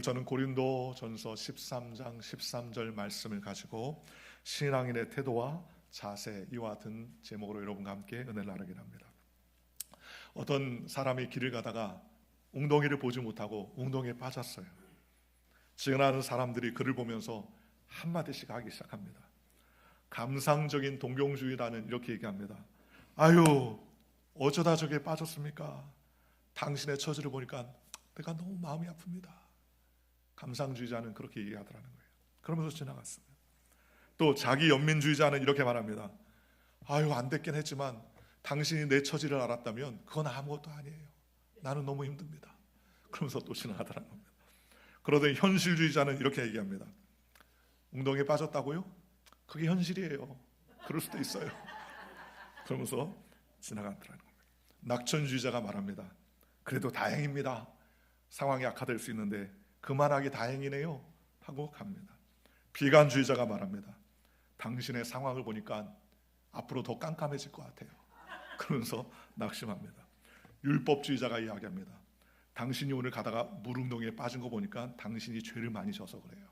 저는 고린도전서 13장 13절 말씀을 가지고 신앙인의 태도와 자세, 이와 같은 제목으로 여러분과 함께 은혜를 나누긴 합니다. 어떤 사람이 길을 가다가 웅덩이를 보지 못하고 웅덩이에 빠졌어요. 지나가는 사람들이 그를 보면서 한마디씩 하기 시작합니다. 감상적인 동경주의라는 이렇게 얘기합니다. 아유, 어쩌다 저게 빠졌습니까? 당신의 처지를 보니까 내가 너무 마음이 아픕니다. 감상주의자는 그렇게 얘기하더라는 거예요. 그러면서 지나갔습니다. 또 자기 연민주의자는 이렇게 말합니다. 아유, 안 됐긴 했지만 당신이 내 처지를 알았다면 그건 아무것도 아니에요. 나는 너무 힘듭니다. 그러면서 또 지나가더라는 겁니다. 그러더니 현실주의자는 이렇게 얘기합니다. 웅덩이에 빠졌다고요? 그게 현실이에요. 그럴 수도 있어요. 그러면서 지나가더라는 겁니다. 낙천주의자가 말합니다. 그래도 다행입니다. 상황이 악화될 수 있는데 그만하기 다행이네요 하고 갑니다. 비관주의자가 말합니다. 당신의 상황을 보니까 앞으로 더 깜깜해질 것 같아요. 그러면서 낙심합니다. 율법주의자가 이야기합니다. 당신이 오늘 가다가 물웅덩이에 빠진 거 보니까 당신이 죄를 많이 져서 그래요.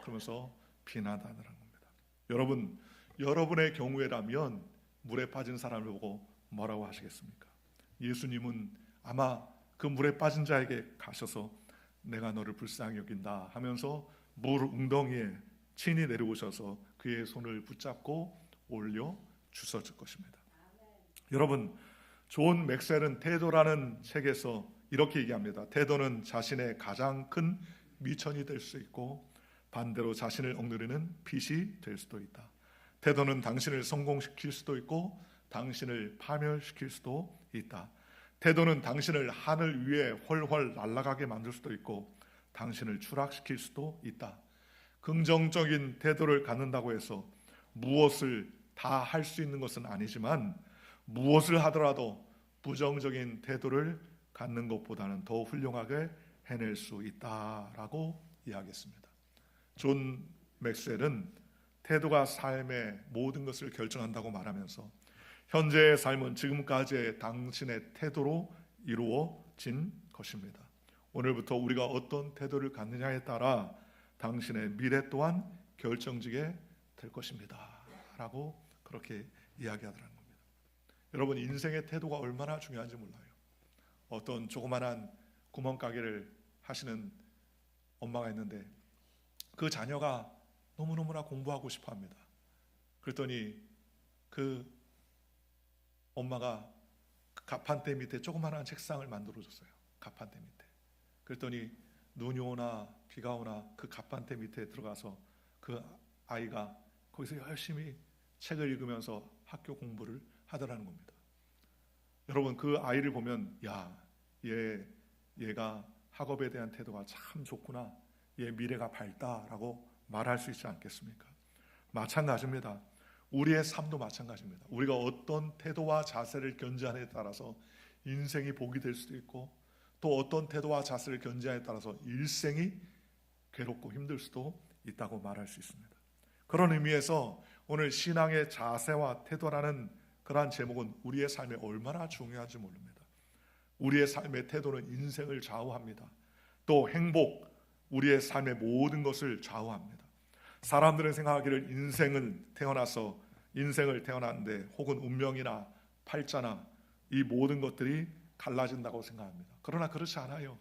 그러면서 비난하더라는 겁니다. 여러분, 여러분의 경우에라면 물에 빠진 사람을 보고 뭐라고 하시겠습니까? 예수님은 아마 그 물에 빠진 자에게 가셔서 내가 너를 불쌍히 여긴다 하면서 물 웅덩이에 친히 내려오셔서 그의 손을 붙잡고 올려 주셨을 것입니다. 여러분, 존 맥스웰은 태도라는 책에서 이렇게 얘기합니다. 태도는 자신의 가장 큰 미천이 될 수 있고 반대로 자신을 억누르는 빚이 될 수도 있다. 태도는 당신을 성공시킬 수도 있고 당신을 파멸시킬 수도 있다. 태도는 당신을 하늘 위에 훨훨 날아가게 만들 수도 있고 당신을 추락시킬 수도 있다. 긍정적인 태도를 갖는다고 해서 무엇을 다 할 수 있는 것은 아니지만 무엇을 하더라도 부정적인 태도를 갖는 것보다는 더 훌륭하게 해낼 수 있다라고 이야기했습니다. 존 맥스웰은 태도가 삶의 모든 것을 결정한다고 말하면서 현재의 삶은 지금까지의 당신의 태도로 이루어진 것입니다. 오늘부터 우리가 어떤 태도를 갖느냐에 따라 당신의 미래 또한 결정지게 될 것입니다 라고 그렇게 이야기하더라는 겁니다. 여러분, 인생의 태도가 얼마나 중요한지 몰라요. 어떤 조그만한 구멍가게를 하시는 엄마가 있는데 그 자녀가 너무너무나 공부하고 싶어 합니다. 그랬더니 그 엄마가 가판대 밑에 조그마한 책상을 만들어줬어요. 가판대 밑에. 그랬더니 눈이 오나 비가 오나 그 가판대 밑에 들어가서 그 아이가 거기서 열심히 책을 읽으면서 학교 공부를 하더라는 겁니다. 여러분, 그 아이를 보면 얘가 학업에 대한 태도가 참 좋구나, 얘 미래가 밝다라고 말할 수 있지 않겠습니까? 마찬가지입니다. 우리의 삶도 마찬가지입니다. 우리가 어떤 태도와 자세를 견지하느냐에 따라서 인생이 복이 될 수도 있고 또 어떤 태도와 자세를 견지하느냐에 따라서 일생이 괴롭고 힘들 수도 있다고 말할 수 있습니다. 그런 의미에서 오늘 신앙의 자세와 태도라는 그러한 제목은 우리의 삶에 얼마나 중요한지 모릅니다. 우리의 삶의 태도는 인생을 좌우합니다. 또 행복, 우리의 삶의 모든 것을 좌우합니다. 사람들은 생각하기를 인생을 태어났는데 혹은 운명이나 팔자나 이 모든 것들이 갈라진다고 생각합니다. 그러나 그렇지 않아요.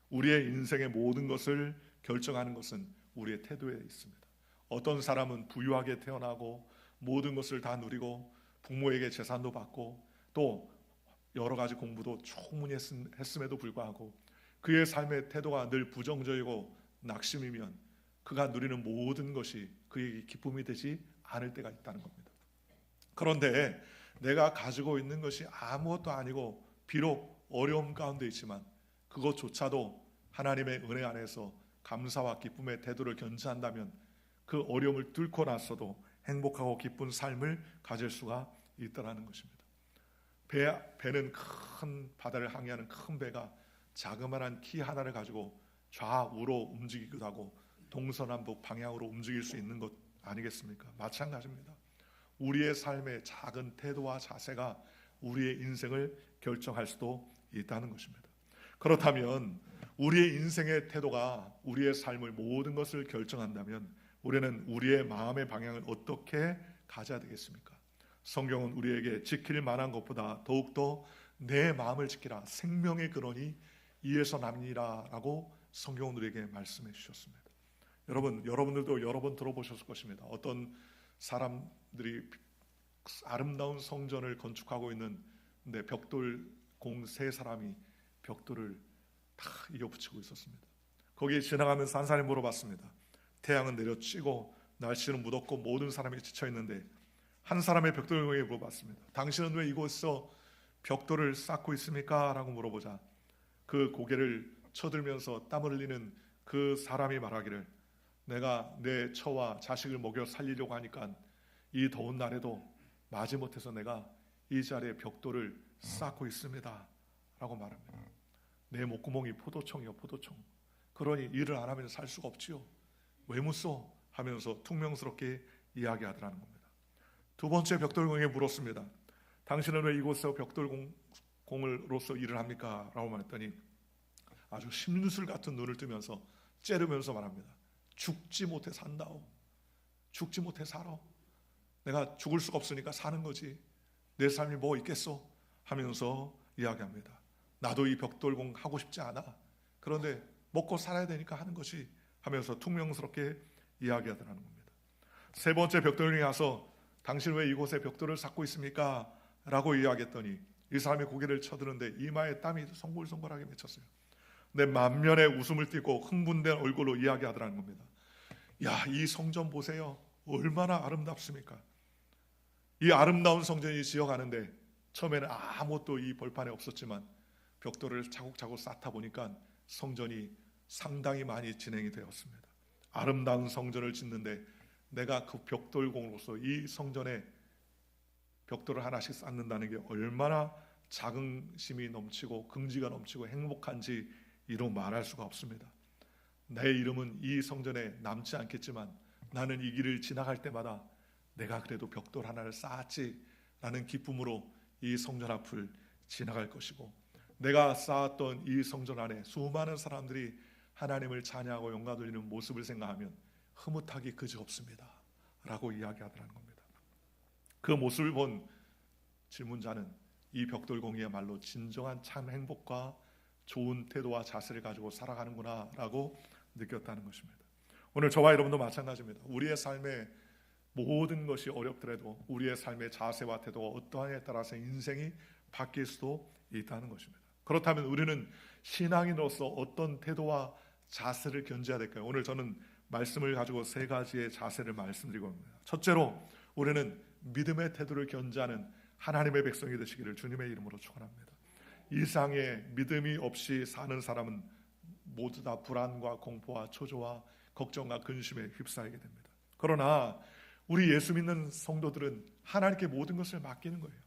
우리의 인생의 모든 것을 결정하는 것은 우리의 태도에 있습니다. 어떤 사람은 부유하게 태어나고 모든 것을 다 누리고 부모에게 재산도 받고 또 여러 가지 공부도 충분히 했음에도 불구하고 그의 삶의 태도가 늘 부정적이고 낙심이면 그가 누리는 모든 것이 그에게 기쁨이 되지 않을 때가 있다는 겁니다. 그런데 내가 가지고 있는 것이 아무것도 아니고 비록 어려움 가운데 있지만 그것조차도 하나님의 은혜 안에서 감사와 기쁨의 태도를 견지한다면 그 어려움을 뚫고 나서도 행복하고 기쁜 삶을 가질 수가 있다는 것입니다. 배는 큰 바다를 항해하는 큰 배가 자그마한 키 하나를 가지고 좌우로 움직이기도 하고 동서남북 방향으로 움직일 수 있는 것 아니겠습니까? 마찬가지입니다. 우리의 삶의 작은 태도와 자세가 우리의 인생을 결정할 수도 있다는 것입니다. 그렇다면 우리의 인생의 태도가 우리의 삶을 모든 것을 결정한다면 우리는 우리의 마음의 방향을 어떻게 가져야 되겠습니까? 성경은 우리에게 지킬 만한 것보다 더욱더 내 마음을 지키라, 생명의 근원이 이에서 납니라 라고 성경은 우리에게 말씀해 주셨습니다. 여러분들도 여러 번 들어보셨을 것입니다. 어떤 사람들이 아름다운 성전을 건축하고 있는데 벽돌 공 세 사람이 벽돌을 다 이어붙이고 있었습니다. 거기에 지나가면서 한 사람이 물어봤습니다. 태양은 내려치고 날씨는 무덥고 모든 사람이 지쳐 있는데 한 사람의 벽돌공에게 물어봤습니다. 당신은 왜 이곳에서 벽돌을 쌓고 있습니까? 라고 물어보자 그 고개를 쳐들면서 땀을 흘리는 그 사람이 말하기를 내가 내 처와 자식을 먹여 살리려고 하니까 이 더운 날에도 마지못해서 내가 이 자리에 벽돌을 쌓고 있습니다 라고 말합니다. 내 목구멍이 포도청이요 포도청. 그러니 일을 안 하면 살 수가 없지요. 왜 묻소? 하면서 퉁명스럽게 이야기하더라는 겁니다. 두 번째 벽돌공에게 물었습니다. 당신은 왜 이곳에서 벽돌공으로서 일을 합니까? 라고 말했더니 아주 심술 같은 눈을 뜨면서 째르면서 말합니다. 죽지 못해 산다오. 죽지 못해 살아. 내가 죽을 수가 없으니까 사는 거지. 내 삶이 뭐 있겠소? 하면서 이야기합니다. 나도 이 벽돌공 하고 싶지 않아. 그런데 먹고 살아야 되니까 하는 것이 하면서 퉁명스럽게 이야기하더라는 겁니다. 세 번째 벽돌공에 와서 당신 왜 이곳에 벽돌을 쌓고 있습니까? 라고 이야기했더니 이 사람이 고개를 쳐드는데 이마에 땀이 송골송골하게 맺혔어요. 내 만면에 웃음을 띠고 흥분된 얼굴로 이야기하더라는 겁니다. 야, 이 성전 보세요. 얼마나 아름답습니까? 이 아름다운 성전이 지어가는데 처음에는 아무것도 이 벌판에 없었지만 벽돌을 차곡차곡 쌓다 보니까 성전이 상당히 많이 진행이 되었습니다. 아름다운 성전을 짓는데 내가 그 벽돌공으로서 이 성전에 벽돌을 하나씩 쌓는다는 게 얼마나 자긍심이 넘치고 긍지가 넘치고 행복한지 이루 말할 수가 없습니다. 내 이름은 이 성전에 남지 않겠지만 나는 이 길을 지나갈 때마다 내가 그래도 벽돌 하나를 쌓았지라는 기쁨으로 이 성전 앞을 지나갈 것이고 내가 쌓았던 이 성전 안에 수많은 사람들이 하나님을 찬양하고 영광 돌리는 모습을 생각하면 흐뭇하기 그지없습니다 라고 이야기하더라는 겁니다. 그 모습을 본 질문자는 이 벽돌공이야말로 진정한 참 행복과 좋은 태도와 자세를 가지고 살아가는구나 라고 느꼈다는 것입니다. 오늘 저와 여러분도 마찬가지입니다. 우리의 삶에 모든 것이 어렵더라도 우리의 삶의 자세와 태도가 어떠하냐에 따라서 인생이 바뀔 수도 있다는 것입니다. 그렇다면 우리는 신앙인으로서 어떤 태도와 자세를 견지해야 될까요? 오늘 저는 말씀을 가지고 세 가지의 자세를 말씀드리고 있습니다. 첫째로 우리는 믿음의 태도를 견지하는 하나님의 백성이 되시기를 주님의 이름으로 축원합니다. 이 세상에 믿음이 없이 사는 사람은 모두 다 불안과 공포와 초조와 걱정과 근심에 휩싸이게 됩니다. 그러나 우리 예수 믿는 성도들은 하나님께 모든 것을 맡기는 거예요.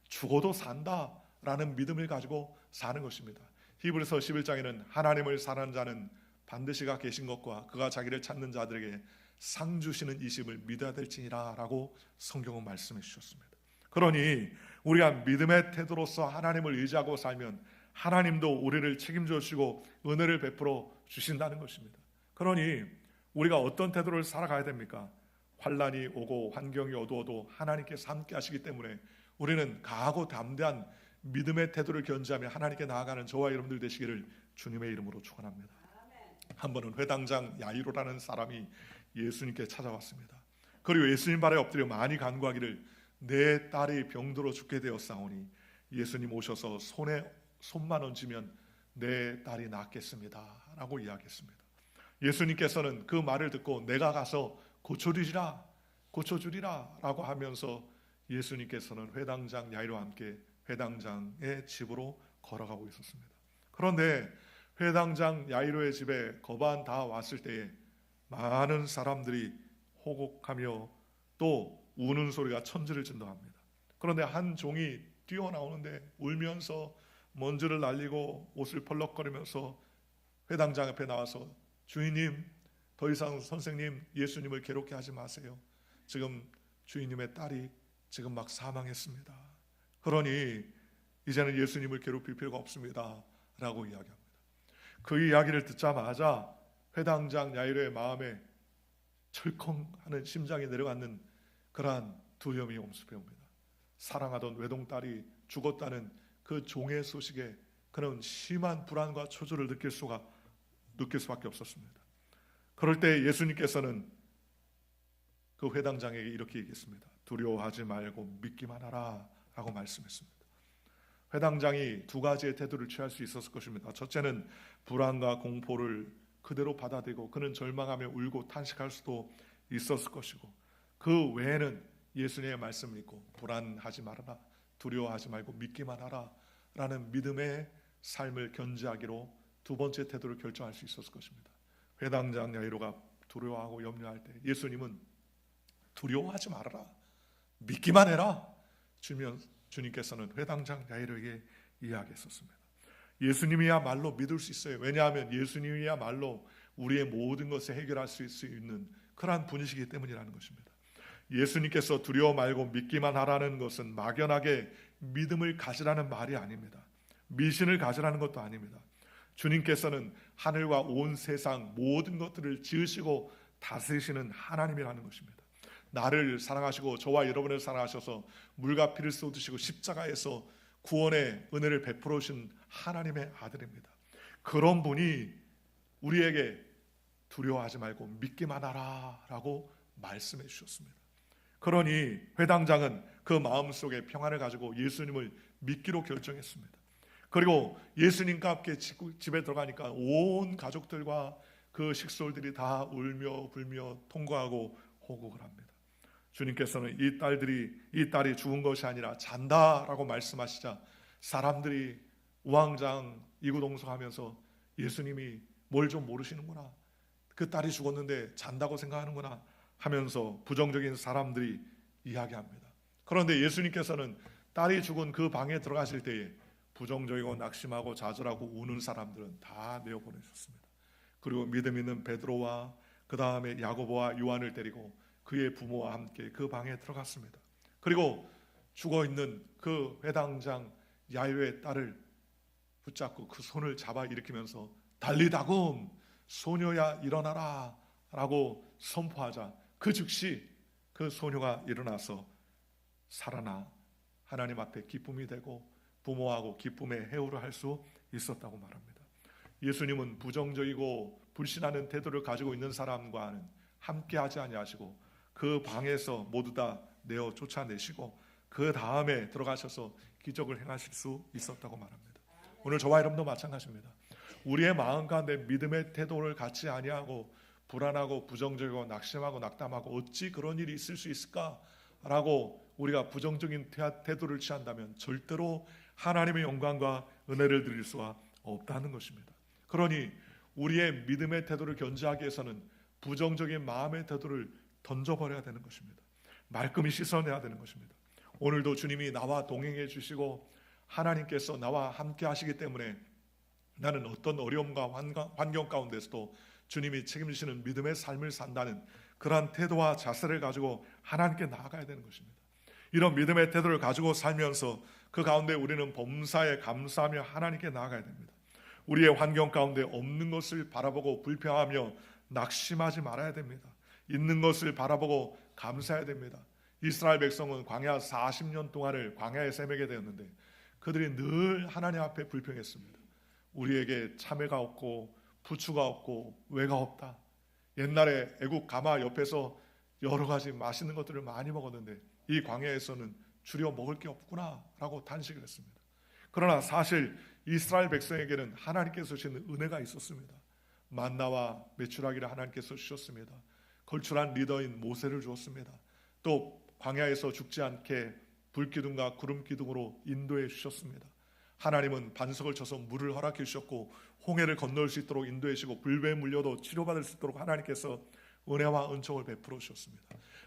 죽어도 산다라는 믿음을 가지고 사는 것입니다. 히브리서 11장에는 하나님을 사랑하는 자는 반드시 가 계신 것과 그가 자기를 찾는 자들에게 상 주시는 이심을 믿어야 될지니라 라고 성경은 말씀해 주셨습니다. 그러니 우리가 믿음의 태도로서 하나님을 의지하고 살면 하나님도 우리를 책임져 주시고 은혜를 베풀어 주신다는 것입니다. 그러니 우리가 어떤 태도를 살아가야 됩니까? 환난이 오고 환경이 어두워도 하나님께서 함께 하시기 때문에 우리는 강하고 담대한 믿음의 태도를 견지하며 하나님께 나아가는 저와 여러분들 되시기를 주님의 이름으로 축원합니다. 한 번은 회당장 야이로라는 사람이 예수님께 찾아왔습니다. 그리고 예수님 발에 엎드려 많이 간구하기를 내 딸이 병들어 죽게 되었사오니 예수님 오셔서 손만 얹으면 내 딸이 낫겠습니다 라고 이야기했습니다. 예수님께서는 그 말을 듣고 내가 가서 고쳐주리라 라고 하면서 예수님께서는 회당장 야이로와 함께 회당장의 집으로 걸어가고 있었습니다. 그런데 회당장 야이로의 집에 거반 다 왔을 때에 많은 사람들이 호곡하며 또 우는 소리가 천지를 진동합니다. 그런데 한 종이 뛰어나오는데 울면서 먼지를 날리고 옷을 펄럭거리면서 회당장 앞에 나와서 주인님, 더 이상 선생님 예수님을 괴롭게 하지 마세요. 지금 주인님의 딸이 지금 막 사망했습니다. 그러니 이제는 예수님을 괴롭힐 필요가 없습니다 라고 이야기합니다. 그 이야기를 듣자마자 회당장 야이로의 마음에 철컹하는 심장이 내려가는 그러한 두려움이 엄습해 옵니다. 사랑하던 외동딸이 죽었다는 그 종의 소식에 그는 심한 불안과 초조를 느낄 수밖에 없었습니다. 그럴 때 예수님께서는 그 회당장에게 이렇게 얘기했습니다. 두려워하지 말고 믿기만 하라 라고 말씀했습니다. 회당장이 두 가지의 태도를 취할 수 있었을 것입니다. 첫째는 불안과 공포를 그대로 받아들이고 그는 절망하며 울고 탄식할 수도 있었을 것이고, 그 외에는 예수님의 말씀을 믿고 불안하지 말아라, 두려워하지 말고 믿기만 하라 라는 믿음의 삶을 견지하기로 두 번째 태도를 결정할 수 있었을 것입니다. 회당장 야이로가 두려워하고 염려할 때 예수님은 두려워하지 말아라, 믿기만 해라, 주님께서는 회당장 야이로에게 이야기했었습니다. 예수님이야말로 믿을 수 있어요. 왜냐하면 예수님이야말로 우리의 모든 것을 해결할 수 있는 그러한 분이시기 때문이라는 것입니다. 예수님께서 두려워 말고 믿기만 하라는 것은 막연하게 믿음을 가지라는 말이 아닙니다. 미신을 가지라는 것도 아닙니다. 주님께서는 하늘과 온 세상 모든 것들을 지으시고 다스리시는 하나님이라는 것입니다. 나를 사랑하시고 저와 여러분을 사랑하셔서 물과 피를 쏟으시고 십자가에서 구원의 은혜를 베풀어 주신 하나님의 아들입니다. 그런 분이 우리에게 두려워하지 말고 믿기만 하라 라고 말씀해 주셨습니다. 그러니 회당장은 그 마음속에 평안을 가지고 예수님을 믿기로 결정했습니다. 그리고 예수님과 함께 집에 들어가니까 온 가족들과 그 식솔들이 다 울며 불며 통과하고 호국을 합니다. 주님께서는 이 딸이 죽은 것이 아니라 잔다라고 말씀하시자 사람들이 우왕좌왕 이구동성하면서 예수님이 뭘 좀 모르시는구나, 그 딸이 죽었는데 잔다고 생각하는구나 하면서 부정적인 사람들이 이야기합니다. 그런데 예수님께서는 딸이 죽은 그 방에 들어가실 때에 부정적이고 낙심하고 좌절하고 우는 사람들은 다 내어보내셨습니다. 그리고 믿음 있는 베드로와 그 다음에 야고보와 요한을 데리고 그의 부모와 함께 그 방에 들어갔습니다. 그리고 죽어있는 그 회당장 야이로의 딸을 붙잡고 그 손을 잡아 일으키면서 달리다금 소녀야 일어나라 라고 선포하자 그 즉시 그 소녀가 일어나서 살아나 하나님 앞에 기쁨이 되고 부모하고 기쁨의 해우를 할 수 있었다고 말합니다. 예수님은 부정적이고 불신하는 태도를 가지고 있는 사람과는 함께하지 아니하시고 그 방에서 모두 다 내어 쫓아내시고 그 다음에 들어가셔서 기적을 행하실 수 있었다고 말합니다. 오늘 저와 여러분도 마찬가지입니다. 우리의 마음 가운데 믿음의 태도를 갖지 아니하고 불안하고 부정적이고 낙심하고 낙담하고 어찌 그런 일이 있을 수 있을까라고 우리가 부정적인 태도를 취한다면 절대로 하나님의 영광과 은혜를 드릴 수가 없다는 것입니다. 그러니 우리의 믿음의 태도를 견지하기 위해서는 부정적인 마음의 태도를 던져버려야 되는 것입니다. 말끔히 씻어내야 되는 것입니다. 오늘도 주님이 나와 동행해 주시고 하나님께서 나와 함께 하시기 때문에 나는 어떤 어려움과 환경 가운데서도 주님이 책임지시는 믿음의 삶을 산다는 그러한 태도와 자세를 가지고 하나님께 나아가야 되는 것입니다. 이런 믿음의 태도를 가지고 살면서 그 가운데 우리는 범사에 감사하며 하나님께 나아가야 됩니다. 우리의 환경 가운데 없는 것을 바라보고 불평하며 낙심하지 말아야 됩니다. 있는 것을 바라보고 감사해야 됩니다. 이스라엘 백성은 광야 40년 동안을 광야에 새매게 되었는데 그들이 늘 하나님 앞에 불평했습니다. 우리에게 참외가 없고 부추가 없고 왜가 없다. 옛날에 애국 가마 옆에서 여러 가지 맛있는 것들을 많이 먹었는데 이 광야에서는 주려 먹을 게 없구나 라고 탄식을 했습니다. 그러나 사실 이스라엘 백성에게는 하나님께서 주시는 은혜가 있었습니다. 만나와 메추라기를 하나님께서 주셨습니다. 걸출한 리더인 모세를 주었습니다. 또 광야에서 죽지 않게 불기둥과 구름기둥으로 인도해 주셨습니다. 하나님은 반석을 쳐서 물을 허락해 주셨고 홍해를 건널 수 있도록 인도해 주시고 불배에 물려도 치료받을 수 있도록 하나님께서 은혜와 은총을 베풀어 주셨습니다.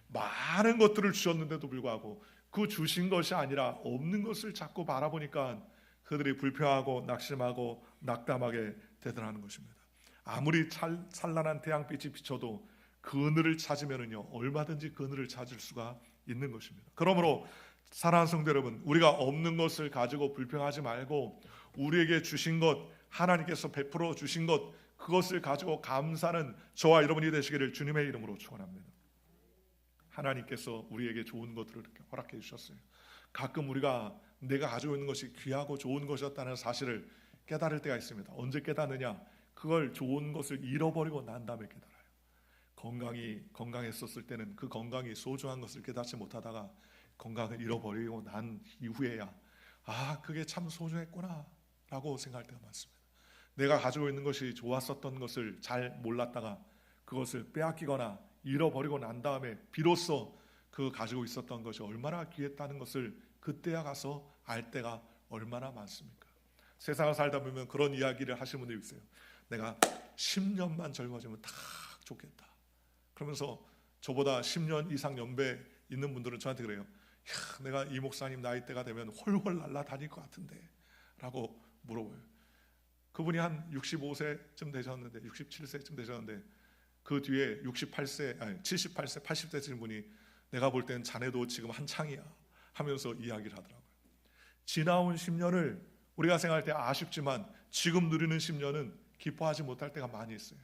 많은 것들을 주셨는데도 불구하고 그 주신 것이 아니라 없는 것을 자꾸 바라보니까 그들이 불평하고 낙심하고 낙담하게 되더라는 것입니다. 아무리 찬란한 태양빛이 비쳐도 그늘을 찾으면은요 얼마든지 그늘을 찾을 수가 있는 것입니다. 그러므로 사랑하는 성도 여러분, 우리가 없는 것을 가지고 불평하지 말고 우리에게 주신 것 하나님께서 베풀어 주신 것, 그것을 가지고 감사하는 저와 여러분이 되시기를 주님의 이름으로 축원합니다. 하나님께서 우리에게 좋은 것들을 이렇게 허락해 주셨어요. 가끔 우리가 내가 가지고 있는 것이 귀하고 좋은 것이었다는 사실을 깨달을 때가 있습니다. 언제 깨닫느냐? 그걸 좋은 것을 잃어버리고 난 다음에 깨달아요. 건강했었을 때는 그 건강이 소중한 것을 깨닫지 못하다가 건강을 잃어버리고 난 이후에야 그게 참 소중했구나 라고 생각할 때가 많습니다. 내가 가지고 있는 것이 좋았었던 것을 잘 몰랐다가 그것을 빼앗기거나 잃어버리고 난 다음에 비로소 그 가지고 있었던 것이 얼마나 귀했다는 것을 그때야 가서 알 때가 얼마나 많습니까? 세상을 살다 보면 그런 이야기를 하시는 분들이 있어요. 내가 10년만 젊어지면 다 좋겠다. 그러면서 저보다 10년 이상 연배 있는 분들은 저한테 그래요. 내가 이 목사님 나이대가 되면 홀홀 날아다닐 것 같은데 라고 물어봐요. 그분이 한 65세쯤 되셨는데 67세쯤 되셨는데 그 뒤에 78세 80세 되신 분이 내가 볼 땐 자네도 지금 한창이야 하면서 이야기를 하더라고요. 지나온 10년을 우리가 생각할 때 아쉽지만 지금 누리는 10년은 기뻐하지 못할 때가 많이 있어요.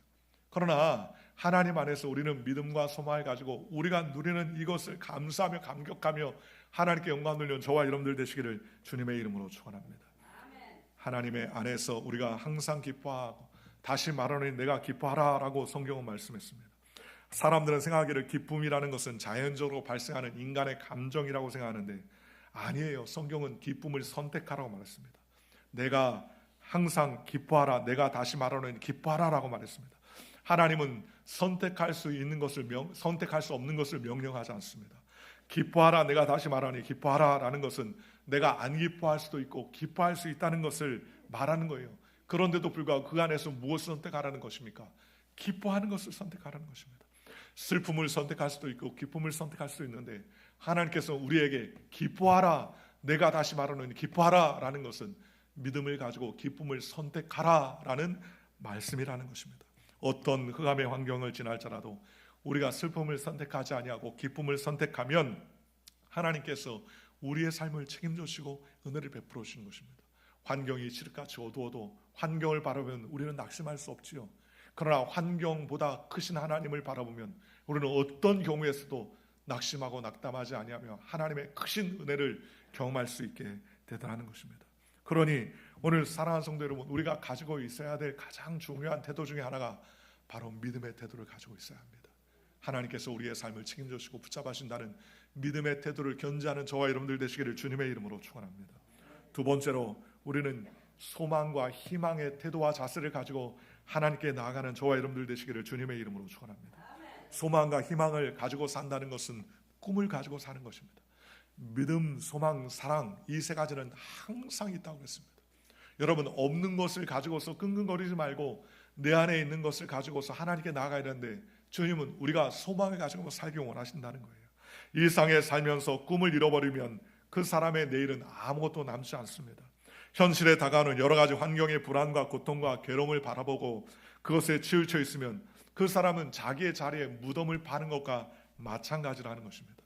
그러나 하나님 안에서 우리는 믿음과 소망을 가지고 우리가 누리는 이것을 감사하며 감격하며 하나님께 영광 돌리는 저와 여러분들 되시기를 주님의 이름으로 축원합니다. 하나님의 안에서 우리가 항상 기뻐하고 다시 말하노니 내가 기뻐하라라고 성경은 말씀했습니다. 사람들은 생각하기를 기쁨이라는 것은 자연적으로 발생하는 인간의 감정이라고 생각하는데 아니에요. 성경은 기쁨을 선택하라고 말했습니다. 내가 항상 기뻐하라, 내가 다시 말하노니 기뻐하라라고 말했습니다. 하나님은 선택할 수 있는 것을 선택할 수 없는 것을 명령하지 않습니다. 기뻐하라, 내가 다시 말하니 기뻐하라라는 것은 내가 안 기뻐할 수도 있고 기뻐할 수 있다는 것을 말하는 거예요. 그런데도 불구하고 그 안에서 무엇을 선택하라는 것입니까? 기뻐하는 것을 선택하라는 것입니다. 슬픔을 선택할 수도 있고 기쁨을 선택할 수도 있는데 하나님께서 우리에게 기뻐하라, 내가 다시 말하노니 기뻐하라라는 것은 믿음을 가지고 기쁨을 선택하라라는 말씀이라는 것입니다. 어떤 흑암의 환경을 지날지라도 우리가 슬픔을 선택하지 아니하고 기쁨을 선택하면 하나님께서 우리의 삶을 책임지시고 은혜를 베풀어 주시는 것입니다. 환경이 칠흑같이 어두워도 환경을 바라보면 우리는 낙심할 수 없지요. 그러나 환경보다 크신 하나님을 바라보면 우리는 어떤 경우에서도 낙심하고 낙담하지 아니하며 하나님의 크신 은혜를 경험할 수 있게 되더라는 것입니다. 그러니 오늘 사랑하는 성도 여러분, 우리가 가지고 있어야 될 가장 중요한 태도 중에 하나가 바로 믿음의 태도를 가지고 있어야 합니다. 하나님께서 우리의 삶을 책임지시고 붙잡으신다는 믿음의 태도를 견지하는 저와 여러분들 되시기를 주님의 이름으로 축원합니다. 두 번째로 우리는 소망과 희망의 태도와 자세를 가지고 하나님께 나아가는 저와 여러분들 되시기를 주님의 이름으로 축원합니다. 소망과 희망을 가지고 산다는 것은 꿈을 가지고 사는 것입니다. 믿음, 소망, 사랑, 이 세 가지는 항상 있다고 했습니다. 여러분, 없는 것을 가지고서 끙끙거리지 말고 내 안에 있는 것을 가지고서 하나님께 나아가야 되는데 주님은 우리가 소망을 가지고 살기 원하신다는 거예요. 일상에 살면서 꿈을 잃어버리면 그 사람의 내일은 아무것도 남지 않습니다. 현실에 다가오는 여러 가지 환경의 불안과 고통과 괴로움을 바라보고 그것에 치우쳐 있으면 그 사람은 자기의 자리에 무덤을 파는 것과 마찬가지라는 것입니다.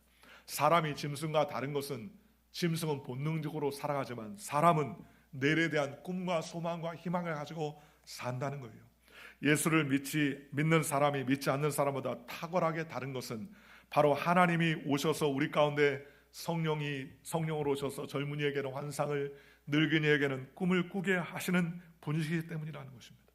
사람이 짐승과 다른 것은 짐승은 본능적으로 살아가지만 사람은 내일에 대한 꿈과 소망과 희망을 가지고 산다는 거예요. 예수를 믿는 사람이 믿지 않는 사람보다 탁월하게 다른 것은 바로 하나님이 오셔서 우리 가운데 성령으로 오셔서 젊은이에게는 환상을, 늙은이에게는 꿈을 꾸게 하시는 분이시기 때문이라는 것입니다.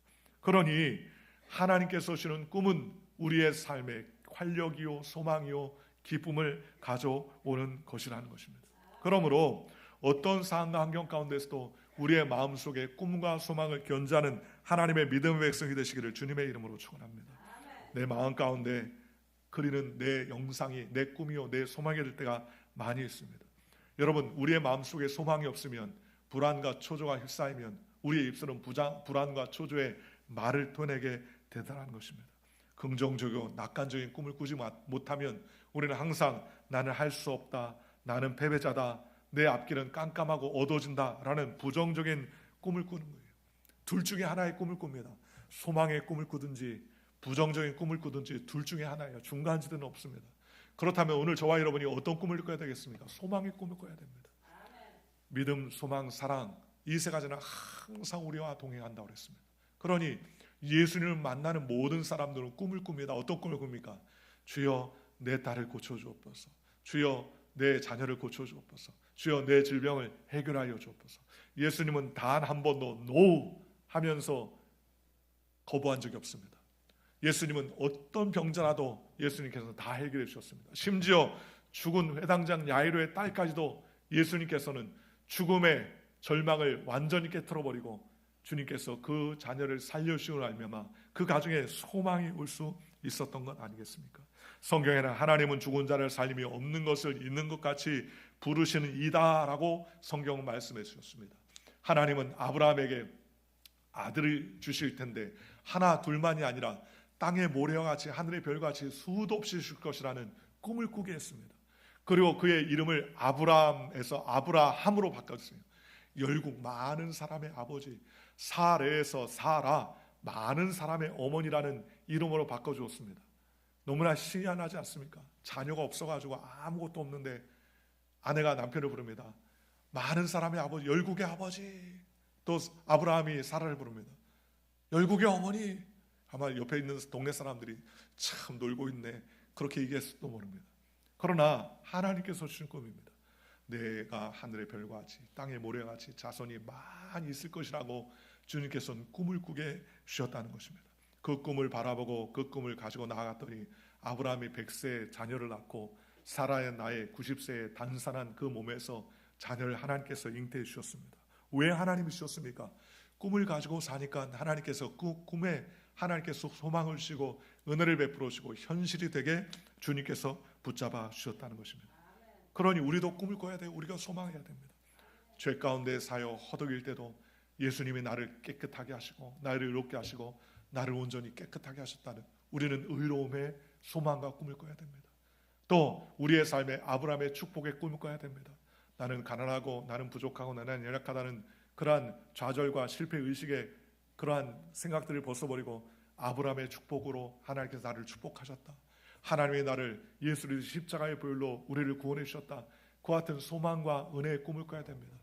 그러니 하나님께서 주시는 꿈은 우리의 삶의 활력이요, 소망이요, 기쁨을 가져오는 것이라는 것입니다. 그러므로 어떤 상황과 환경 가운데서도 우리의 마음속에 꿈과 소망을 견지하는 하나님의 믿음의 백성이 되시기를 주님의 이름으로 축원합니다. 내 마음 가운데 그리는 내 영상이 내 꿈이요 내 소망이 될 때가 많이 있습니다. 여러분, 우리의 마음속에 소망이 없으면 불안과 초조가 휩싸이면 우리의 입술은 불안과 초조의 말을 토내게 되더라는 것입니다. 긍정적이고 낙관적인 꿈을 꾸지 못하면 우리는 항상 나는 할 수 없다, 나는 패배자다, 내 앞길은 깜깜하고 어두워진다라는 부정적인 꿈을 꾸는 거예요. 둘 중에 하나의 꿈을 꿉니다. 소망의 꿈을 꾸든지 부정적인 꿈을 꾸든지 둘 중에 하나예요. 중간지대는 없습니다. 그렇다면 오늘 저와 여러분이 어떤 꿈을 꿔야 되겠습니까? 소망의 꿈을 꿔야 됩니다. 믿음, 소망, 사랑, 이 세 가지는 항상 우리와 동행한다고 그랬습니다. 그러니 예수님을 만나는 모든 사람들은 꿈을 꿉니다. 어떤 꿈을 꿉니까? 주여 내 딸을 고쳐주옵소서. 주여 내 자녀를 고쳐주옵소서. 주여 내 질병을 해결하여 주옵소서. 예수님은 단 한 번도 노 하면서 거부한 적이 없습니다. 예수님은 어떤 병자라도 예수님께서 다 해결해 주셨습니다. 심지어 죽은 회당장 야이로의 딸까지도 예수님께서는 죽음의 절망을 완전히 깨트려버리고 주님께서 그 자녀를 살려주시고 알며마 그 가정에 소망이 올 수 있었던 것 아니겠습니까? 성경에는 하나님은 죽은 자를 살림이 없는 것을 있는 것 같이 부르시는 이다라고 성경은 말씀해 주셨습니다. 하나님은 아브라함에게 아들을 주실 텐데 하나 둘만이 아니라 땅의 모래와 같이 하늘의 별과 같이 수도 없이 줄 것이라는 꿈을 꾸게 했습니다. 그리고 그의 이름을 아브라함에서 아브라함으로 바꿨어요. 열국 많은 사람의 아버지, 사레에서 사라, 많은 사람의 어머니라는 이름으로 바꿔주었습니다. 너무나 신기하지 않습니까? 자녀가 없어가지고 아무것도 없는데 아내가 남편을 부릅니다. 많은 사람의 아버지, 열국의 아버지. 또 아브라함이 사라를 부릅니다. 열국의 어머니. 아마 옆에 있는 동네 사람들이 참 놀고 있네, 그렇게 얘기했을지도 모릅니다. 그러나 하나님께서 주신 꿈입니다. 내가 하늘의 별과 같이 땅의 모래와 같이 자손이 많이 있을 것이라고 주님께서는 꿈을 꾸게 주셨다는 것입니다. 그 꿈을 바라보고 그 꿈을 가지고 나아갔더니 아브라함이 100세에 자녀를 낳고 사라의 나이 90세에 단산한 그 몸에서 자녀를 하나님께서 잉태해 주셨습니다. 왜 하나님이 주셨습니까? 꿈을 가지고 사니까 하나님께서 그 꿈에 하나님께서 소망을 주시고 은혜를 베풀어 주시고 현실이 되게 주님께서 붙잡아 주셨다는 것입니다. 그러니 우리도 꿈을 꿔야 돼요. 우리가 소망해야 됩니다. 죄 가운데 사여 허덕일 때도 예수님이 나를 깨끗하게 하시고 나를 의롭게 하시고 나를 온전히 깨끗하게 하셨다는 우리는 의로움의 소망과 꿈을 꿔야 됩니다. 또 우리의 삶에 아브라함의 축복의 꿈을 꿔야 됩니다. 나는 가난하고 나는 부족하고 나는 연약하다는 그러한 좌절과 실패의식의 그러한 생각들을 벗어버리고 아브라함의 축복으로 하나님께서 나를 축복하셨다. 하나님의 나를 예수를 십자가의 보혈로 우리를 구원해 주셨다. 그 같은 소망과 은혜의 꿈을 꿔야 됩니다.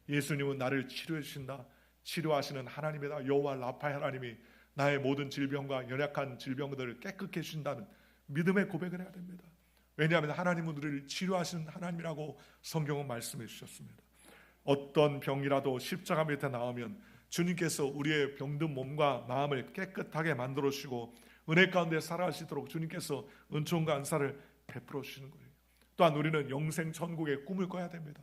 예수님은 나를 치료해 주신다. 치료하시는 하나님이다. 여호와 라파의 하나님이 나의 모든 질병과 연약한 질병들을 깨끗게 해주신다는 믿음의 고백을 해야 됩니다. 왜냐하면 하나님은 우리를 치료하시는 하나님이라고 성경은 말씀해 주셨습니다. 어떤 병이라도 십자가 밑에 나오면 주님께서 우리의 병든 몸과 마음을 깨끗하게 만들어 주시고 은혜 가운데 살아가시도록 주님께서 은총과 안사를 베풀어 주시는 거예요. 또한 우리는 영생 천국의 꿈을 꿔야 됩니다.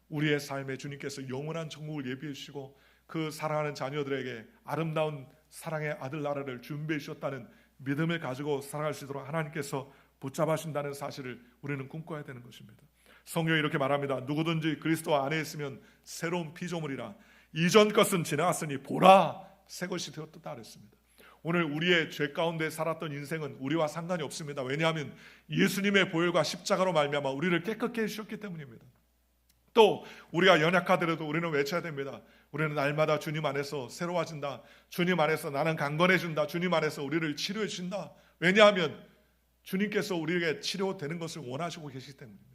우리의 삶에 주님께서 영원한 천국을 예비해 주시고 그 사랑하는 자녀들에게 아름다운 사랑의 아들 나라를 준비해 주셨다는 믿음을 가지고 살아갈 수 있도록 하나님께서 붙잡아신다는 사실을 우리는 꿈꿔야 되는 것입니다. 성경이 이렇게 말합니다. 누구든지 그리스도 안에 있으면 새로운 피조물이라 이전 것은 지나갔으니 보라 새 것이 되었다 그랬습니다. 오늘 우리의 죄 가운데 살았던 인생은 우리와 상관이 없습니다. 왜냐하면 예수님의 보혈과 십자가로 말미암아 우리를 깨끗게 해주셨기 때문입니다. 또 우리가 연약하더라도 우리는 외쳐야 됩니다. 우리는 날마다 주님 안에서 새로워진다. 주님 안에서 나는 강건해진다. 주님 안에서 우리를 치료해 주신다. 왜냐하면 주님께서 우리에게 치료되는 것을 원하시고 계시기 때문입니다.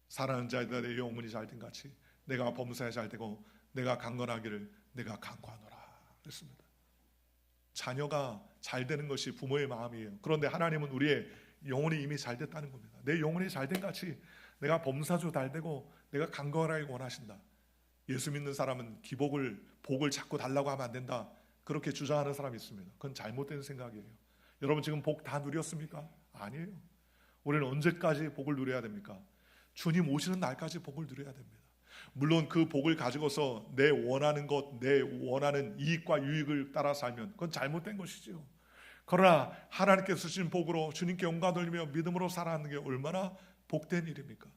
사랑하는 자들의 영혼이 잘된 같이 내가 범사에 잘되고 내가 강건하기를 내가 강구하노라 그랬습니다. 자녀가 잘되는 것이 부모의 마음이에요. 그런데 하나님은 우리의 영혼이 이미 잘됐다는 겁니다. 내 영혼이 잘된 같이 내가 범사도 잘되고 내가 강건하게 원하신다. 예수 믿는 사람은 복을 자꾸 달라고 하면 안 된다. 그렇게 주장하는 사람이 있습니다. 그건 잘못된 생각이에요. 여러분 지금 복 다 누렸습니까? 아니에요. 우리는 언제까지 복을 누려야 됩니까? 주님 오시는 날까지 복을 누려야 됩니다. 물론 그 복을 가지고서 내 원하는 것, 내 원하는 이익과 유익을 따라 살면 그건 잘못된 것이지요. 그러나 하나님께서 주신 복으로 주님께 영광 돌리며 믿음으로 살아가는 게 얼마나 복된 일입니까?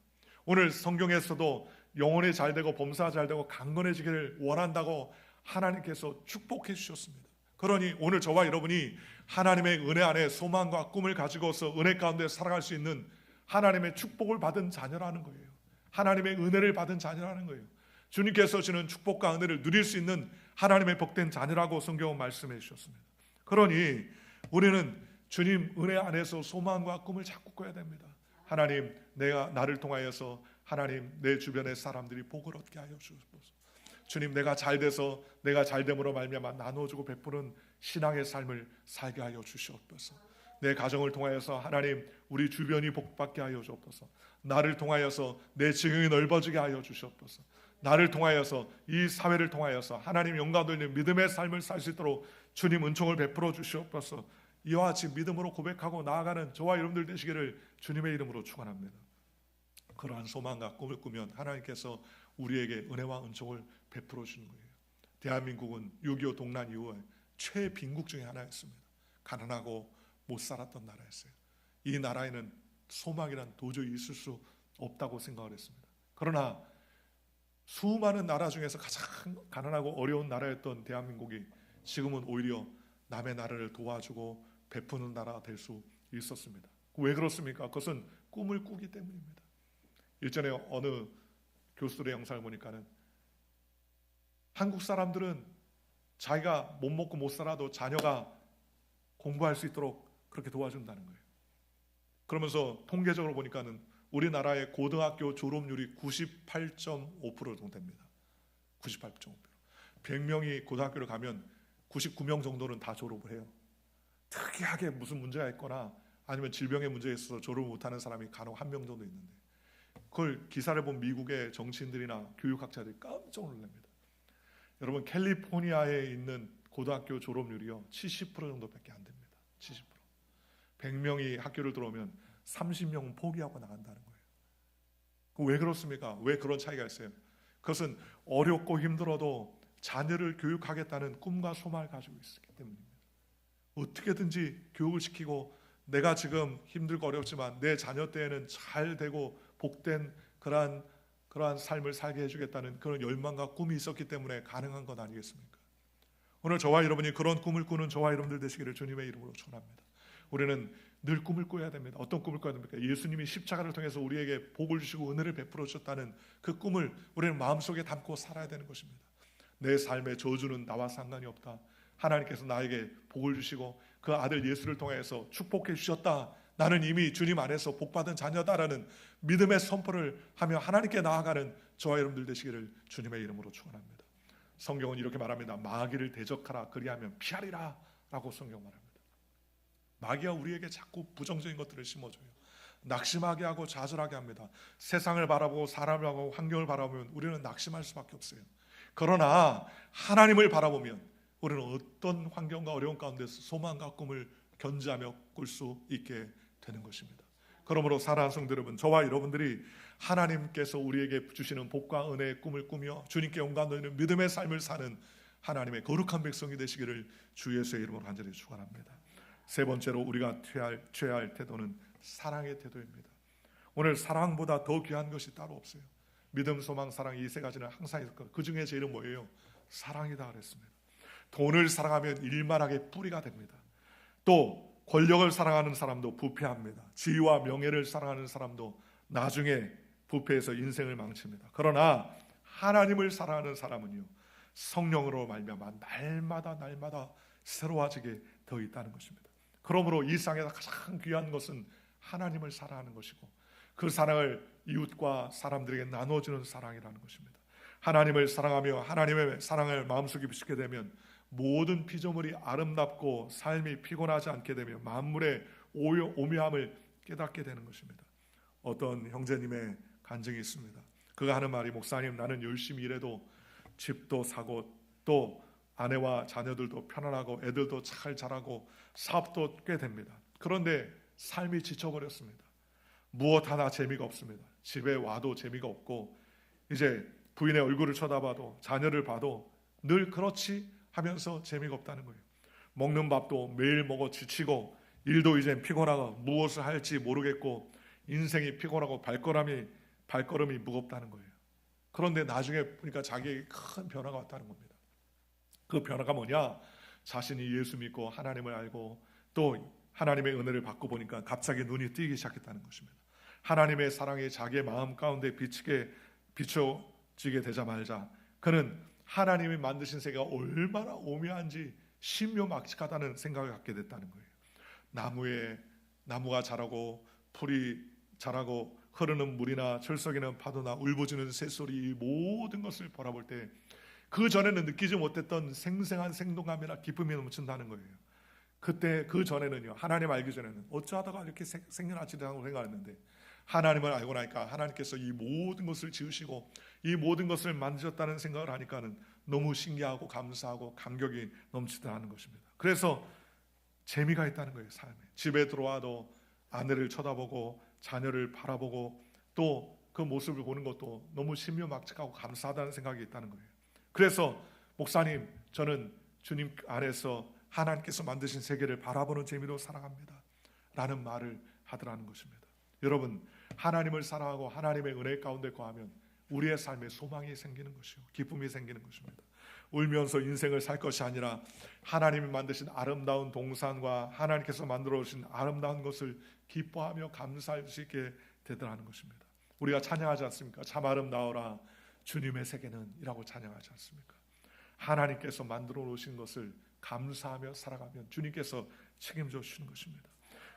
오늘 성경에서도 영혼이 잘되고 범사가 잘되고 강건해지기를 원한다고 하나님께서 축복해 주셨습니다. 그러니 오늘 저와 여러분이 하나님의 은혜 안에 소망과 꿈을 가지고서 은혜 가운데 살아갈 수 있는 하나님의 축복을 받은 자녀라는 거예요. 하나님의 은혜를 받은 자녀라는 거예요. 주님께서 주는 축복과 은혜를 누릴 수 있는 하나님의 복된 자녀라고 성경은 말씀해 주셨습니다. 그러니 우리는 주님 은혜 안에서 소망과 꿈을 자꾸 꿔야 됩니다. 하나님, 내가 나를 통하여서 하나님 내 주변의 사람들이 복을 얻게 하여 주옵소서. 주님, 내가 잘 돼서 내가 잘 됨으로 말미암아 나눠주고 베푸는 신앙의 삶을 살게 하여 주시옵소서. 내 가정을 통하여서 하나님 우리 주변이 복받게 하여 주옵소서. 나를 통하여서 내 지경이 넓어지게 하여 주시옵소서. 나를 통하여서 이 사회를 통하여서 하나님 영광 돌리는 믿음의 삶을 살 수 있도록 주님 은총을 베풀어 주시옵소서. 이와 같이 믿음으로 고백하고 나아가는 저와 여러분들 되시기를 주님의 이름으로 축원합니다. 그러한 소망과 꿈을 꾸면 하나님께서 우리에게 은혜와 은총을 베풀어 주는 거예요. 대한민국은 6.25 동란 이후에 최빈국 중에 하나였습니다. 가난하고 못 살았던 나라였어요. 이 나라에는 소망이란 도저히 있을 수 없다고 생각을 했습니다. 그러나 수많은 나라 중에서 가장 가난하고 어려운 나라였던 대한민국이 지금은 오히려 남의 나라를 도와주고 베푸는 나라가 될 수 있었습니다. 왜 그렇습니까? 그것은 꿈을 꾸기 때문입니다. 일전에 어느 교수들의 영상을 보니까는 한국 사람들은 자기가 못 먹고 못 살아도 자녀가 공부할 수 있도록 그렇게 도와준다는 거예요. 그러면서 통계적으로 보니까는 우리나라의 고등학교 졸업률이 98.5% 정도 됩니다. 98.5%. 100명이 고등학교를 가면 99명 정도는 다 졸업을 해요. 특이하게 무슨 문제가 있거나 아니면 질병의 문제에 있어서 졸업을 못하는 사람이 간혹 1명 정도 있는데, 그걸 기사를 본 미국의 정치인들이나 교육학자들이 깜짝 놀랍니다. 여러분, 캘리포니아에 있는 고등학교 졸업률이요 70% 정도밖에 안 됩니다. 70%. 100명이 학교를 들어오면 30명은 포기하고 나간다는 거예요. 왜 그렇습니까? 왜 그런 차이가 있어요? 그것은 어렵고 힘들어도 자녀를 교육하겠다는 꿈과 소망을 가지고 있기 때문입니다. 어떻게든지 교육을 시키고 내가 지금 힘들고 어렵지만 내 자녀 때에는 잘 되고 복된 그러한 삶을 살게 해주겠다는 그런 열망과 꿈이 있었기 때문에 가능한 것 아니겠습니까? 오늘 저와 여러분이 그런 꿈을 꾸는 저와 여러분들 되시기를 주님의 이름으로 축원합니다. 우리는 늘 꿈을 꿔야 됩니다. 어떤 꿈을 꿔야 됩니까? 예수님이 십자가를 통해서 우리에게 복을 주시고 은혜를 베풀어 주셨다는 그 꿈을 우리는 마음속에 담고 살아야 되는 것입니다. 내 삶의 저주는 나와 상관이 없다. 하나님께서 나에게 복을 주시고 그 아들 예수를 통해서 축복해 주셨다. 나는 이미 주님 안에서 복받은 자녀다라는 믿음의 선포를 하며 하나님께 나아가는 저와 여러분들 되시기를 주님의 이름으로 축원합니다. 성경은 이렇게 말합니다. 마귀를 대적하라 그리하면 피하리라 라고 성경 말합니다. 마귀가 우리에게 자꾸 부정적인 것들을 심어줘요. 낙심하게 하고 좌절하게 합니다. 세상을 바라보고 사람을 바라보고 환경을 바라보면 우리는 낙심할 수밖에 없어요. 그러나 하나님을 바라보면 우리는 어떤 환경과 어려운 가운데서 소망과 꿈을 견지하며 꿀 수 있게 되는 것입니다. 그러므로 사랑하는 성도 여러분, 저와 여러분들이 하나님께서 우리에게 주시는 복과 은혜의 꿈을 꾸며 주님께 영광 돌리는 믿음의 삶을 사는 하나님의 거룩한 백성이 되시기를 주 예수의 이름으로 간절히 축원합니다. 세 번째로 우리가 취해야 할 태도는 사랑의 태도입니다. 오늘 사랑보다 더 귀한 것이 따로 없어요. 믿음, 소망, 사랑 이 세 가지는 항상 있을 거예요. 그 중에 제일은 뭐예요? 사랑이다 그랬습니다. 돈을 사랑하면 일만하게 뿌리가 됩니다. 또 권력을 사랑하는 사람도 부패합니다. 지위와 명예를 사랑하는 사람도 나중에 부패해서 인생을 망칩니다. 그러나 하나님을 사랑하는 사람은요 성령으로 말미암아 날마다 새로워지게 더 있다는 것입니다. 그러므로 이 세상에서 가장 귀한 것은 하나님을 사랑하는 것이고 그 사랑을 이웃과 사람들에게 나눠주는 사랑이라는 것입니다. 하나님을 사랑하며 하나님의 사랑을 마음속에 비추게 되면 모든 피조물이 아름답고 삶이 피곤하지 않게 되며 만물의 오묘함을 깨닫게 되는 것입니다. 어떤 형제님의 간증이 있습니다. 그가 하는 말이, 목사님, 나는 열심히 일해도 집도 사고 또 아내와 자녀들도 편안하고 애들도 잘 자라고 사업도 꽤 됩니다. 그런데 삶이 지쳐버렸습니다. 무엇 하나 재미가 없습니다. 집에 와도 재미가 없고 이제 부인의 얼굴을 쳐다봐도 자녀를 봐도 늘 그렇지 하면서 재미가 없다는 거예요. 먹는 밥도 매일 먹어 지치고 일도 이제 피곤하고 무엇을 할지 모르겠고 인생이 피곤하고 발걸음이 무겁다는 거예요. 그런데 나중에 보니까 자기에게 큰 변화가 왔다는 겁니다. 그 변화가 뭐냐? 자신이 예수 믿고 하나님을 알고 또 하나님의 은혜를 받고 보니까 갑자기 눈이 뜨이기 시작했다는 것입니다. 하나님의 사랑이 자기의 마음 가운데 비춰지게 되자마자 그는 하나님이 만드신 세계가 얼마나 오묘한지 신묘막측하다는 생각을 갖게 됐다는 거예요. 나무가 자라고 풀이 자라고 흐르는 물이나 철썩이는 파도나 울부짖는 새소리, 이 모든 것을 바라볼 때 그 전에는 느끼지 못했던 생생한 생동감이나 기쁨이 넘친다는 거예요. 그때 그 전에는요, 하나님 알기 전에는 어쩌다가 이렇게 생겨나지라고 생각했는데 하나님을 알고 나니까 하나님께서 이 모든 것을 지으시고 이 모든 것을 만드셨다는 생각을 하니까는 너무 신기하고 감사하고 감격이 넘치다는 것입니다. 그래서 재미가 있다는 거예요. 삶에 집에 들어와도 아내를 쳐다보고 자녀를 바라보고 또 그 모습을 보는 것도 너무 신묘막측하고 감사하다는 생각이 있다는 거예요. 그래서 목사님, 저는 주님 안에서 하나님께서 만드신 세계를 바라보는 재미로 살아갑니다 라는 말을 하더라는 것입니다. 여러분, 하나님을 사랑하고 하나님의 은혜 가운데 거하면 우리의 삶에 소망이 생기는 것이요, 기쁨이 생기는 것입니다. 울면서 인생을 살 것이 아니라 하나님이 만드신 아름다운 동산과 하나님께서 만들어 오신 아름다운 것을 기뻐하며 감사할 수 있게 되더라는 것입니다. 우리가 찬양하지 않습니까? 참 아름다워라 주님의 세계는 이라고 찬양하지 않습니까? 하나님께서 만들어 놓으신 것을 감사하며 살아가면 주님께서 책임져 주시는 것입니다.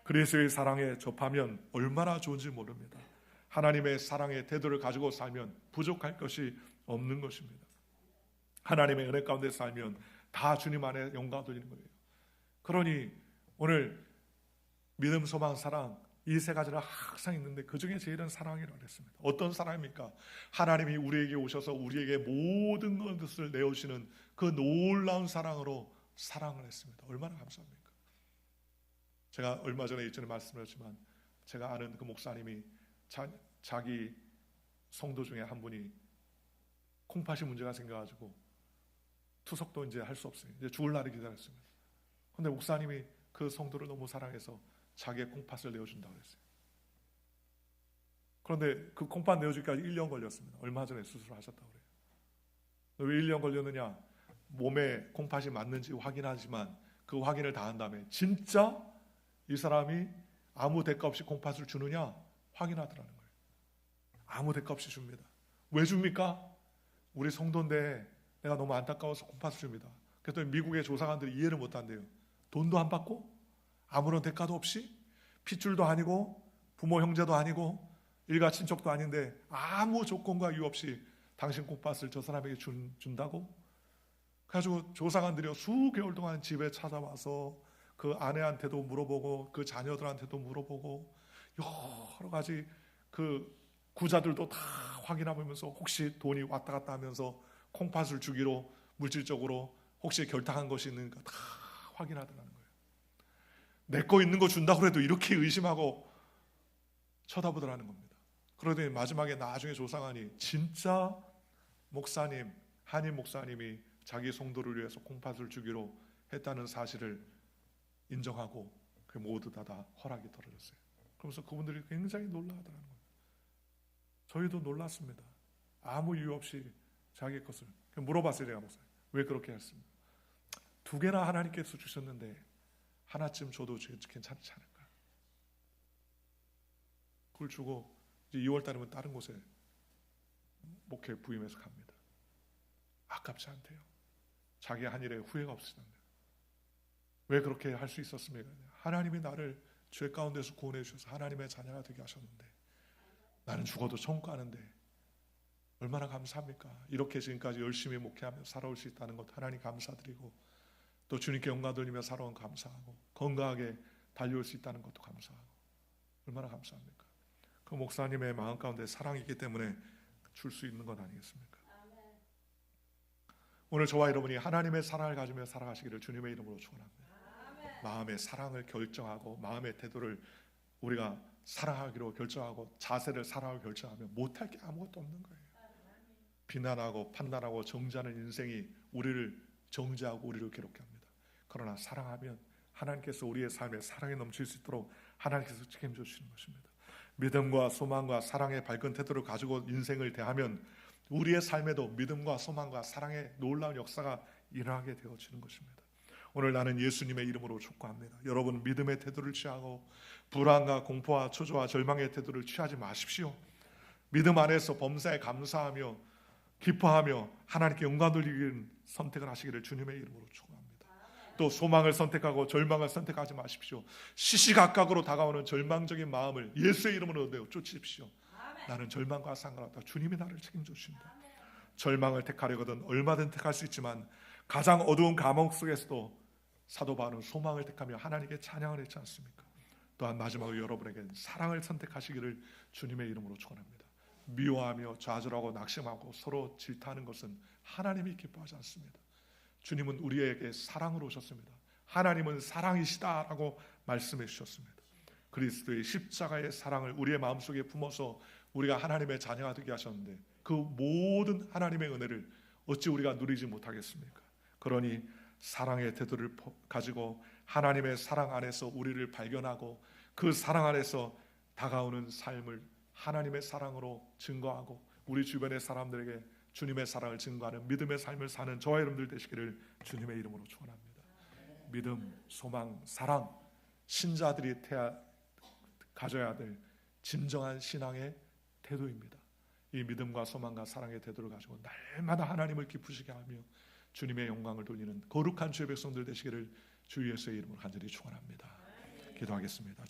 그리스도의 사랑에 접하면 얼마나 좋은지 모릅니다. 하나님의 사랑의 태도를 가지고 살면 부족할 것이 없는 것입니다. 하나님의 은혜 가운데 살면 다 주님 안에 영광 돌리는 거예요. 그러니 오늘 믿음, 소망, 사랑 이 세 가지는 항상 있는데 그 중에 제일은 사랑이라고 했습니다. 어떤 사랑입니까? 하나님이 우리에게 오셔서 우리에게 모든 것을 내어주시는 그 놀라운 사랑으로 사랑을 했습니다. 얼마나 감사합니까? 제가 얼마 전에 이전에 말씀드렸지만 제가 아는 그 목사님이 자기 성도 중에 한 분이 콩팥이 문제가 생겨가지고 투석도 이제 할 수 없어요. 이제 죽을 날을 기다렸습니다. 그런데 목사님이 그 성도를 너무 사랑해서 자기의 콩팥을 내어준다고 그랬어요. 그런데 그 콩팥 내어주기까지 1년 걸렸습니다. 얼마 전에 수술을 하셨다고 그래요. 왜 1년 걸렸느냐? 몸에 콩팥이 맞는지 확인하지만 그 확인을 다 한 다음에 진짜 이 사람이 아무 대가 없이 콩팥을 주느냐 확인하더라는 거예요. 아무 대가 없이 줍니다. 왜 줍니까? 우리 성도인데 내가 너무 안타까워서 콩팥을 줍니다. 그랬더니 미국의 조사관들이 이해를 못한대요. 돈도 안 받고 아무런 대가도 없이 핏줄도 아니고 부모 형제도 아니고 일가 친척도 아닌데 아무 조건과 이유 없이 당신 콩팥을 저 사람에게 준다고? 그래가지고 조사관들이 수개월 동안 집에 찾아와서 그 아내한테도 물어보고 그 자녀들한테도 물어보고 여러 가지 그 구자들도 다 확인해보면서 혹시 돈이 왔다 갔다 하면서 콩팥을 주기로 물질적으로 혹시 결탁한 것이 있는가 다 확인하더라는 거예요. 내 거 있는 거 준다고 해도 이렇게 의심하고 쳐다보더라는 겁니다. 그러더니 마지막에 나중에 조사관이 진짜 목사님, 한인 목사님이 자기 성도를 위해서 콩팥을 주기로 했다는 사실을 인정하고 그 모두 다 허락이 떨어졌어요. 그러면서 그분들이 굉장히 놀라하더라는 거예요. 저희도 놀랐습니다. 아무 이유 없이 자기 것을 물어봤어요. 제가 목사님 왜 그렇게 했습니까? 2개나 하나님께서 주셨는데 하나쯤 줘도 괜찮지 않을까? 그걸 주고 이제 2월 달이면 다른 곳에 목회 부임해서 갑니다. 아깝지 않대요. 자기 한 일에 후회가 없으신답니다. 왜 그렇게 할 수 있었습니까? 하나님이 나를 죄 가운데서 구원해 주셔서 하나님의 자녀가 되게 하셨는데 나는 죽어도 천국 가는데 얼마나 감사합니까? 이렇게 지금까지 열심히 목회하며 살아올 수 있다는 것 하나님 감사드리고 또 주님께 영광 돌리며 살아온 감사하고 건강하게 달려올 수 있다는 것도 감사하고 얼마나 감사합니까? 그 목사님의 마음 가운데 사랑이 있기 때문에 줄 수 있는 것 아니겠습니까? 오늘 저와 여러분이 하나님의 사랑을 가지며 살아가시기를 주님의 이름으로 축원합니다. 마음의 사랑을 결정하고 마음의 태도를 우리가 사랑하기로 결정하고 자세를 사랑하고 결정하면 못할 게 아무것도 없는 거예요. 비난하고 판단하고 정죄하는 인생이 우리를 정죄하고 우리를 괴롭게 합니다. 그러나 사랑하면 하나님께서 우리의 삶에 사랑이 넘칠 수 있도록 하나님께서 책임져 주시는 것입니다. 믿음과 소망과 사랑의 밝은 태도를 가지고 인생을 대하면 우리의 삶에도 믿음과 소망과 사랑의 놀라운 역사가 일어나게 되어지는 것입니다. 오늘 나는 예수님의 이름으로 축복합니다. 여러분 믿음의 태도를 취하고 불안과 공포와 초조와 절망의 태도를 취하지 마십시오. 믿음 안에서 범사에 감사하며 기뻐하며 하나님께 영광 돌리는 선택을 하시기를 주님의 이름으로 축복합니다. 또 소망을 선택하고 절망을 선택하지 마십시오. 시시각각으로 다가오는 절망적인 마음을 예수의 이름으로 내어 쫓으십시오. 나는 절망과 상관없다. 주님이 나를 책임져 주신다. 절망을 택하려거든 얼마든 택할 수 있지만 가장 어두운 감옥 속에서도 사도 바울은 소망을 택하며 하나님께 찬양을 했지 않습니까? 또한 마지막으로 여러분에게 사랑을 선택하시기를 주님의 이름으로 축원합니다. 미워하며 좌절하고 낙심하고 서로 질타하는 것은 하나님이 기뻐하지 않습니다. 주님은 우리에게 사랑으로 오셨습니다. 하나님은 사랑이시다라고 말씀해 주셨습니다. 그리스도의 십자가의 사랑을 우리의 마음속에 품어서 우리가 하나님의 자녀가 되게 하셨는데 그 모든 하나님의 은혜를 어찌 우리가 누리지 못하겠습니까? 그러니 사랑의 태도를 가지고 하나님의 사랑 안에서 우리를 발견하고 그 사랑 안에서 다가오는 삶을 하나님의 사랑으로 증거하고 우리 주변의 사람들에게 주님의 사랑을 증거하는 믿음의 삶을 사는 저와 여러분들 되시기를 주님의 이름으로 축원합니다. 믿음, 소망, 사랑, 신자들이 가져야 될 진정한 신앙의 태도입니다. 이 믿음과 소망과 사랑의 태도를 가지고 날마다 하나님을 기쁘시게 하며 주님의 영광을 돌리는 거룩한 주의 백성들 되시기를 주 예수의 이름으로 간절히 축원합니다. 기도하겠습니다.